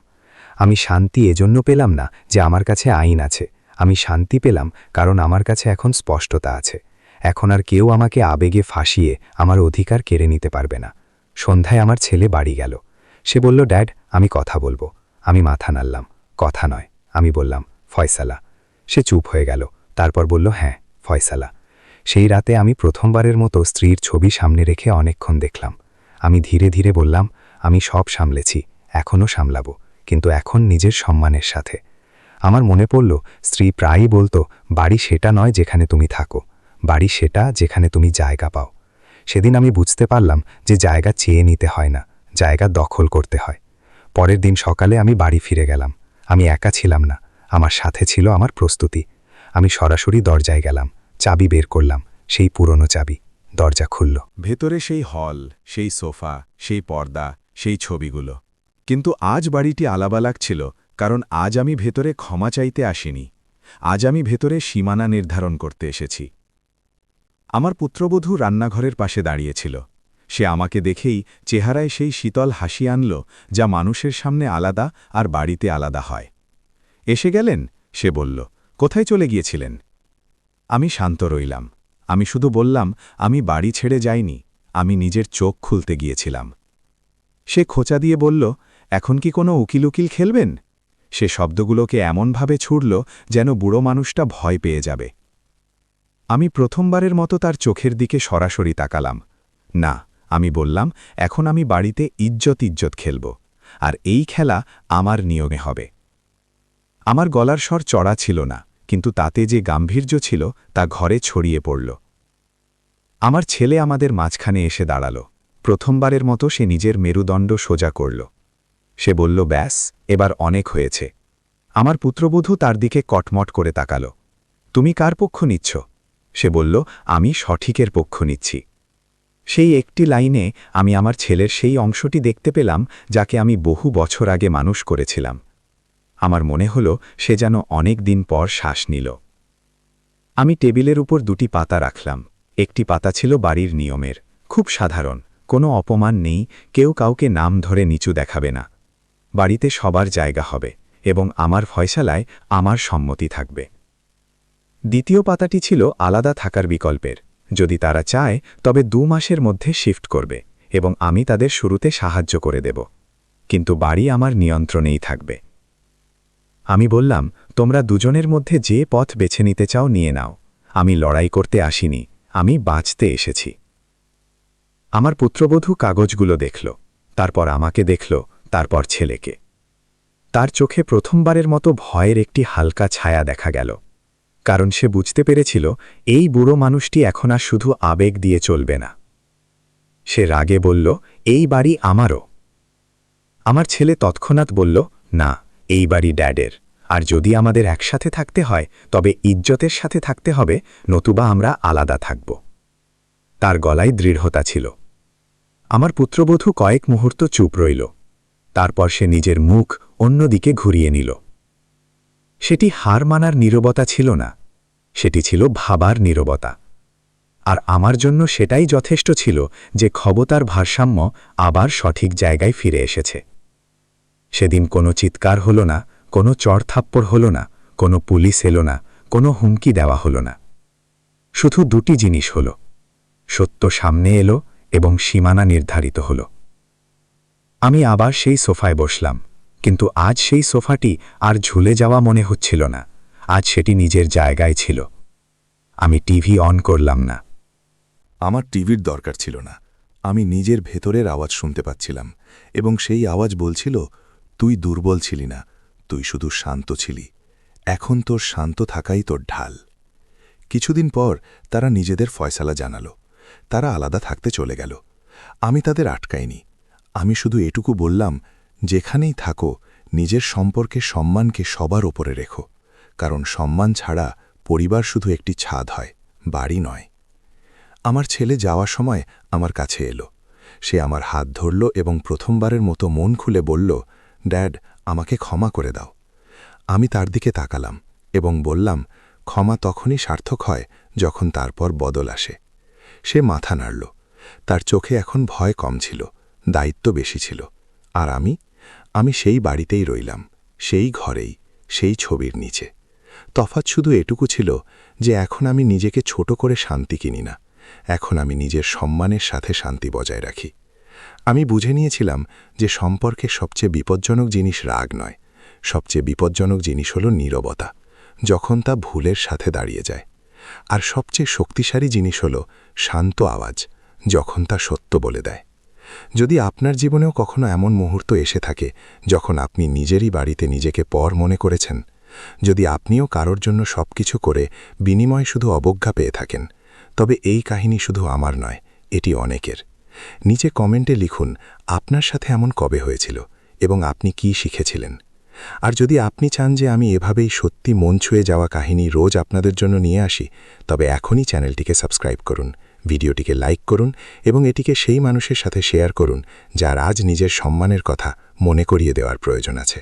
আমি শান্তি এজন্য পেলাম না যে আমার কাছে আইন আছে, আমি শান্তি পেলাম কারণ আমার কাছে এখন স্পষ্টতা আছে। এখন আর কেউ আমাকে আবেগে ফাঁসিয়ে আমার অধিকার কেড়ে নিতে পারবে না। সন্ধ্যায় আমার ছেলে বাড়ি গেল। সে বলল, ড্যাড, আমি কথা বলবো। আমি মাথা নাড়লাম। কথা নয়, আমি বললাম, ফয়সালা। সে চুপ হয়ে গেল, তারপর বলল, হ্যাঁ, ফয়সালা। সেই রাতে আমি প্রথমবারের মতো স্ত্রীর ছবি সামনে রেখে অনেকক্ষণ দেখলাম। আমি ধীরে ধীরে বললাম, আমি সব সামলেছি, এখনও সামলাবো, কিন্তু এখন নিজের সম্মানের সাথে। আমার মনে পড়ল, স্ত্রী প্রায়ই বলতো, বাড়ি সেটা নয় যেখানে তুমি থাকো, বাড়ি সেটা যেখানে তুমি জায়গা পাও। সেদিন আমি বুঝতে পারলাম যে জায়গা চেয়ে নিতে হয় না, জায়গা দখল করতে হয়। পরের দিন সকালে আমি বাড়ি ফিরে গেলাম। আমি একা ছিলাম না, আমার সাথে ছিল আমার প্রস্তুতি। আমি সরাসরি দরজায় গেলাম, চাবি বের করলাম, সেই পুরনো চাবি। দরজা খুলল। ভেতরে সেই হল, সেই সোফা, সেই পর্দা, সেই ছবিগুলো। কিন্তু আজ বাড়িটি আলাদা লাগছিল, কারণ আজ আমি ভেতরে ক্ষমা চাইতে আসিনি। আজ আমি ভেতরে সীমানা নির্ধারণ করতে এসেছি। আমার পুত্রবধূ রান্নাঘরের পাশে দাঁড়িয়েছিল। সে আমাকে দেখেই চেহারায় সেই শীতল হাসি আনল, যা মানুষের সামনে আলাদা আর বাড়িতে আলাদা হয়। এসে গেলেন, সে বলল, কোথায় চলে গিয়েছিলেন? আমি শান্ত রইলাম। আমি শুধু বললাম, আমি বাড়ি ছেড়ে যাইনি, আমি নিজের চোখ খুলতে গিয়েছিলাম। সে খোঁচা দিয়ে বলল, এখন কি কোনো উকিল উকিল খেলবেন? সে শব্দগুলোকে এমনভাবে ছুড়ল যেন বুড়ো মানুষটা ভয় পেয়ে যাবে। আমি প্রথমবারের মতো তার চোখের দিকে সরাসরি তাকালাম। না, আমি বললাম, এখন আমি বাড়িতে ইজ্জত ইজ্জত খেলব, আর এই খেলা আমার নিয়মে হবে। আমার গলার স্বর চড়া ছিল না, কিন্তু তাতে যে গাম্ভীর্য ছিল তা ঘরে ছড়িয়ে পড়ল। আমার ছেলে আমাদের মাঝখানে এসে দাঁড়াল। প্রথমবারের মতো সে নিজের মেরুদণ্ড সোজা করল। সে বলল, ব্যাস, এবার অনেক হয়েছে। আমার পুত্রবধূ তার দিকে কটমট করে তাকাল। তুমি কার পক্ষ নিচ্ছ? সে বলল, আমি সঠিকের পক্ষ নিচ্ছি। সেই একটি লাইনে আমি আমার ছেলের সেই অংশটি দেখতে পেলাম যাকে আমি বহু বছর আগে মানুষ করেছিলাম। আমার মনে হল সে যেন অনেক দিন পর শ্বাস নিল। আমি টেবিলের উপর দুটি পাতা রাখলাম। একটি পাতা ছিল বাড়ির নিয়মের, খুব সাধারণ, কোনো অপমান নেই, কেউ কাউকে নাম ধরে নিচু দেখাবে না। বাড়িতে সবার জায়গা হবে এবং আমার ফয়সালায় আমার সম্মতি থাকবে। দ্বিতীয় পাতাটি ছিল আলাদা থাকার বিকল্পের, যদি তারা চায় তবে 2 মাসের মধ্যে শিফট করবে এবং আমি তাদের শুরুতে সাহায্য করে দেব, কিন্তু বাড়ি আমার নিয়ন্ত্রণেই থাকবে। আমি বললাম, তোমরা দুজনের মধ্যে যে পথ বেছে নিতে চাও নিয়ে নাও, আমি লড়াই করতে আসিনি, আমি বাঁচতে এসেছি। আমার পুত্রবধূ কাগজগুলো দেখল, তারপর আমাকে দেখল, তারপর ছেলেকে। তার চোখে প্রথমবারের মতো ভয়ের একটি হালকা ছায়া দেখা গেল, কারণ সে বুঝতে পেরেছিল এই বুড়ো মানুষটি এখন আর শুধু আবেগ দিয়ে চলবে না। সে রাগে বলল, এই বাড়ি আমারও। আমার ছেলে তৎক্ষণাৎ বলল, না, এই বাড়ি ড্যাডের, আর যদি আমাদের একসাথে থাকতে হয় তবে ইজ্জতের সাথে থাকতে হবে, নতুবা আমরা আলাদা থাকব। তার গলায় দৃঢ়তা ছিল। আমার পুত্রবধূ কয়েক মুহূর্ত চুপ রইল। তারপর সে নিজের মুখ অন্যদিকে ঘুরিয়ে নিল। সেটি হার মানার নীরবতা ছিল না, সেটি ছিল ভাবার নীরবতা। আর আমার জন্য সেটাই যথেষ্ট ছিল যে ক্ষমতার ভারসাম্য আবার সঠিক জায়গায় ফিরে এসেছে। সেদিন কোনো চিৎকার হলো না, কোনো চড়থাপ্পড় হলো না, কোনো পুলিশ এলো না, কোনো হুমকি দেওয়া হলো না। শুধু দুটি জিনিস হলো, সত্য সামনে এলো এবং সীমানা নির্ধারিত হলো। আমি আবার সেই সোফায় বসলাম, কিন্তু আজ সেই সোফাটি আর ঝুলে যাওয়া মনে হচ্ছিল না, আজ সেটি নিজের জায়গায় ছিল। আমি টিভি অন করলাম না। আমার টিভির দরকার ছিল না। আমি নিজের ভেতরের আওয়াজ শুনতে পাচ্ছিলাম, এবং সেই আওয়াজ বলছিল, তুই দুর্বল ছিলি না, তুই শুধু শান্ত ছিলি। এখন তোর শান্ত থাকাই তোর ঢাল। কিছুদিন পর তারা নিজেদের ফয়সালা জানালো। তারা আলাদা থাকতে চলে গেল। আমি তাদের আটকাইনি। আমি শুধু এটুকু বললাম, যেখানেই থাকো নিজের সম্পর্কে সম্মানকে সবার ওপরে রেখো, কারণ সম্মান ছাড়া পরিবার শুধু একটি ছাদ হয়, বাড়ি নয়। আমার ছেলে যাওয়ার সময় আমার কাছে এলো। সে আমার হাত ধরল এবং প্রথমবারের মতো মন খুলে বলল, ড্যাড, আমাকে ক্ষমা করে দাও। আমি তার দিকে তাকালাম এবং বললাম, ক্ষমা তখনই সার্থক হয় যখন তারপর বদল আসে। সে মাথা নাড়ল। তার চোখে এখন ভয় কম ছিল, দায়িত্ব বেশি ছিল। আর আমি সেই বাড়িতেই রইলাম, সেই ঘরেই, সেই ছবির নিচে। তফাৎ শুধু এটুকু ছিল যে এখন আমি নিজেকে ছোট করে শান্তি কিনি না, এখন আমি নিজের সম্মানের সাথে শান্তি বজায় রাখি। আমি বুঝে নিয়েছিলাম যে সম্পর্কের সবচেয়ে বিপজ্জনক জিনিস রাগ নয়, সবচেয়ে বিপজ্জনক জিনিস হল নীরবতা, যখন তা ভুলের সাথে দাঁড়িয়ে যায়। আর সবচেয়ে শক্তিশালী জিনিস হল শান্ত আওয়াজ, যখন তা সত্য বলে দেয়। যদি আপনার জীবনেও কখনো এমন মুহূর্ত এসে থাকে যখন আপনি নিজেরই বাড়িতে নিজেকে পর মনে করেছেন, যদি আপনিও কারোর জন্য সবকিছু করে বিনিময়ে শুধু অবজ্ঞা পেয়ে থাকেন, তবে এই কাহিনী শুধু আমার নয়, এটি অনেকের। নিচে কমেন্টে লিখুন আপনার সাথে এমন কবে হয়েছিল এবং আপনি কি শিখেছিলেন। আর যদি আপনি চান যে আমি এভাবেই সত্যি মন ছুঁয়ে যাওয়া কাহিনী রোজ আপনাদের জন্য নিয়ে আসি, তবে এখনই চ্যানেলটিকে সাবস্ক্রাইব করুন, ভিডিওটিকে লাইক করুন এবং এটিকে সেই মানুষের সাথে শেয়ার করুন যার আজ নিজের সম্মানের কথা মনে করিয়ে দেওয়ার প্রয়োজন আছে।